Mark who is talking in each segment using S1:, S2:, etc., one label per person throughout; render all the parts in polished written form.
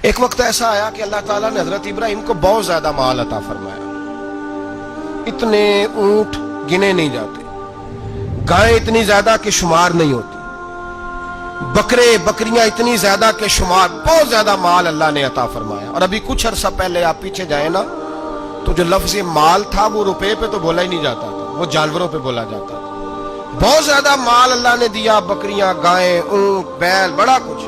S1: ایک وقت ایسا آیا کہ اللہ تعالیٰ نے حضرت ابراہیم کو بہت زیادہ مال عطا فرمایا. اتنے اونٹ گنے نہیں جاتے، گائیں اتنی زیادہ کہ شمار نہیں ہوتی، بکرے بکریاں اتنی زیادہ کہ شمار، بہت زیادہ مال اللہ نے عطا فرمایا. اور ابھی کچھ عرصہ پہلے آپ پیچھے جائیں نا تو جو لفظ مال تھا وہ روپے پہ تو بولا ہی نہیں جاتا تھا، وہ جانوروں پہ بولا جاتا تھا. بہت زیادہ مال اللہ نے دیا، بکریاں، گائیں، اونٹ، بیل، بڑا کچھ.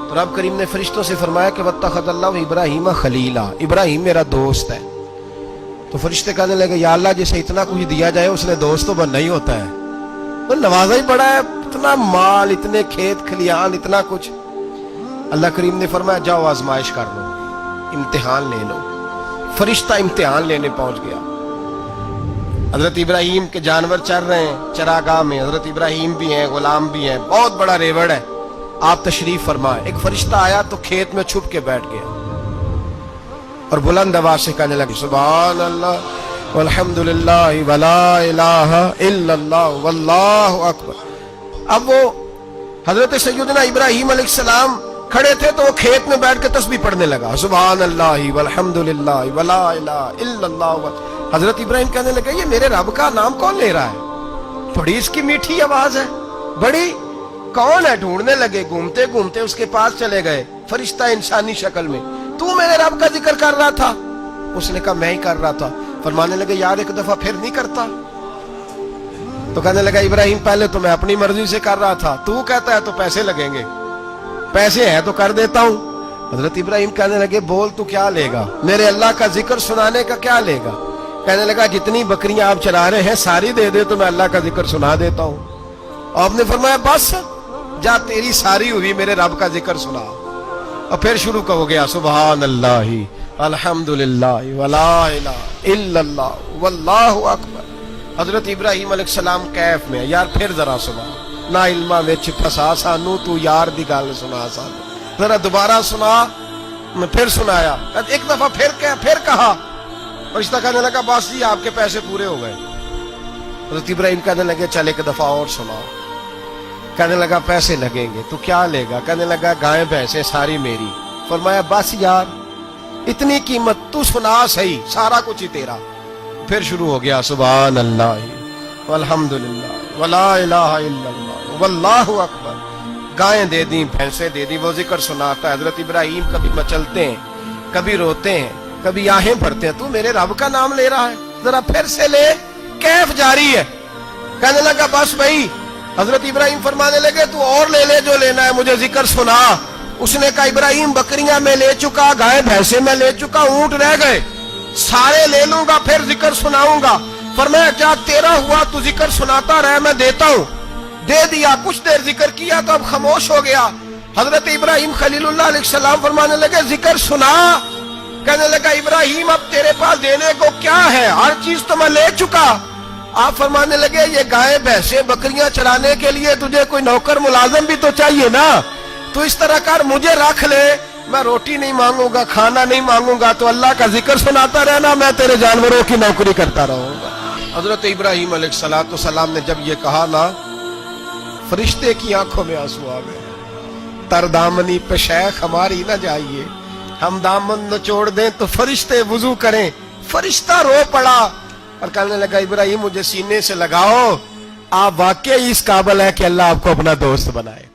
S1: تو رب کریم نے فرشتوں سے فرمایا کہ واتخذ اللہ ابراہیم خلیلا، ابراہیم میرا دوست ہے. تو فرشتے کہنے لگے یا اللہ جسے اتنا کچھ دیا جائے اس نے دوست تو بننا ہی ہوتا ہے، وہ نوازا ہی پڑا ہے، اتنا مال، اتنے کھیت کھلیان، اتنا کچھ. اللہ کریم نے فرمایا جاؤ آزمائش کر لو، امتحان لے لو. فرشتہ امتحان لینے پہنچ گیا. حضرت ابراہیم کے جانور چر رہے ہیں چراگاہ میں، حضرت ابراہیم بھی ہیں، غلام بھی ہیں، بہت بڑا ریوڑ ہے. آپ تشریف فرمائے. ایک فرشتہ آیا تو کھیت میں چھپ کے بیٹھ گیا اور بلند آواز سے کہنے لگے سبحان اللہ والحمدللہ ولا الہ الا اللہ واللہ اکبر. اب وہ حضرت سیدنا ابراہیم علیہ السلام کھڑے تھے تو وہ کھیت میں بیٹھ کے تسبیح پڑھنے لگا سبحان اللہ والحمدللہ ولا الہ الا اللہ. حضرت ابراہیم کہنے لگے یہ میرے رب کا نام کون لے رہا ہے؟ بڑی اس کی میٹھی آواز ہے، بڑی، کون ہے؟ ڈھونڈنے لگے، گھومتے گھومتے اس کے پاس چلے گئے. فرشتہ انسانی شکل میں، تو میرے رب کا ذکر کر رہا تھا؟ اس نے کہا میں ہی کر رہا تھا. فرمانے لگے یار ایک دفعہ پھر نہیں کرتا؟ تو کہنے لگا ابراہیم پہلے تو میں اپنی مرضی سے کر رہا تھا، تو کہتا ہے تو پیسے لگیں گے، پیسے ہیں تو کر دیتا ہوں. حضرت ابراہیم کہنے لگے بول تو کیا لے گا؟ میرے اللہ کا ذکر سنانے کا کیا لے گا؟ کہنے لگا جتنی بکریاں آپ چرا رہے ہیں ساری دے دے تو میں اللہ کا ذکر سنا دیتا ہوں. آپ نے فرمایا بس جا تیری ساری ہوئی میرے رب کا ذکر سنا. اور پھر شروع ہو گیا سبحان اللہ الحمدللہ ولا الہ الا اللہ واللہ اکبر. حضرت ابراہیم علیہ السلام کیف میں یار پھر ذرا سنا، نا علما وچ پھسا سانو تو یار دی گل سنا سانو، ذرا دوبارہ سنا. میں پھر سنایا، ایک دفعہ پھر کہا. فرشتہ کہنے لگا بس جی آپ کے پیسے پورے ہو گئے. حضرت ابراہیم کہنے لگے چل ایک دفعہ اور سناؤ. کہنے لگا پیسے لگیں گے. تو کیا لے گا؟ کہنے لگا گائیں بھینسیں ساری میری. فرمایا بس یار اتنی قیمت، تو سنا صحیح، سارا کچھ ہی تیرا. پھر شروع ہو گیا سبحان اللہ والحمدللہ ولا الہ الا اللہ واللہ اکبر. گائیں دے دیں، بھینسیں دے دیں، وہ ذکر سناتا ہے. حضرت ابراہیم کبھی مچلتے ہیں، کبھی روتے ہیں، کبھی آہیں بھرتے ہیں. تو میرے رب کا نام لے رہا ہے، ذرا پھر سے لے. کیف جاری ہے. کہنے لگا بس بھائی. حضرت ابراہیم فرمانے لگے تو اور لے لے جو لینا ہے، مجھے ذکر سنا. اس نے کہا ابراہیم بکریاں میں لے چکا، گائے بھینسیں میں لے چکا، اونٹ رہ گئے، سارے لے لوں گا پھر ذکر سناؤں گا. فرمایا کیا تیرا ہوا تو ذکر سناتا رہ، میں دیتا ہوں. دے دیا. کچھ دیر ذکر کیا تو اب خاموش ہو گیا. حضرت ابراہیم خلیل اللہ علیہ السلام فرمانے لگے ذکر سنا. کہنے لگا ابراہیم اب تیرے پاس دینے کو کیا ہے؟ ہر چیز تو میں لے چکا. آپ فرمانے لگے یہ گائے بھینسیں بکریاں چرانے کے لیے تجھے کوئی نوکر ملازم بھی تو چاہیے نا. تو اس طرح کر مجھے رکھ لے، میں روٹی نہیں مانگوں گا، کھانا نہیں مانگوں گا، تو اللہ کا ذکر سناتا رہنا، میں تیرے جانوروں کی نوکری کرتا رہوں گا. حضرت ابراہیم علیہ السلام نے جب یہ کہا نا، فرشتے کی آنکھوں میں آنسو آ گئے. تر دامنی پہ شیخ ہماری نہ جائیے، ہم دامن نچوڑ دیں تو فرشتے وضو کریں. فرشتہ رو پڑا اور کہنے لگا ابراہیم مجھے سینے سے لگاؤ، آپ واقعی اس قابل ہے کہ اللہ آپ کو اپنا دوست بنائے.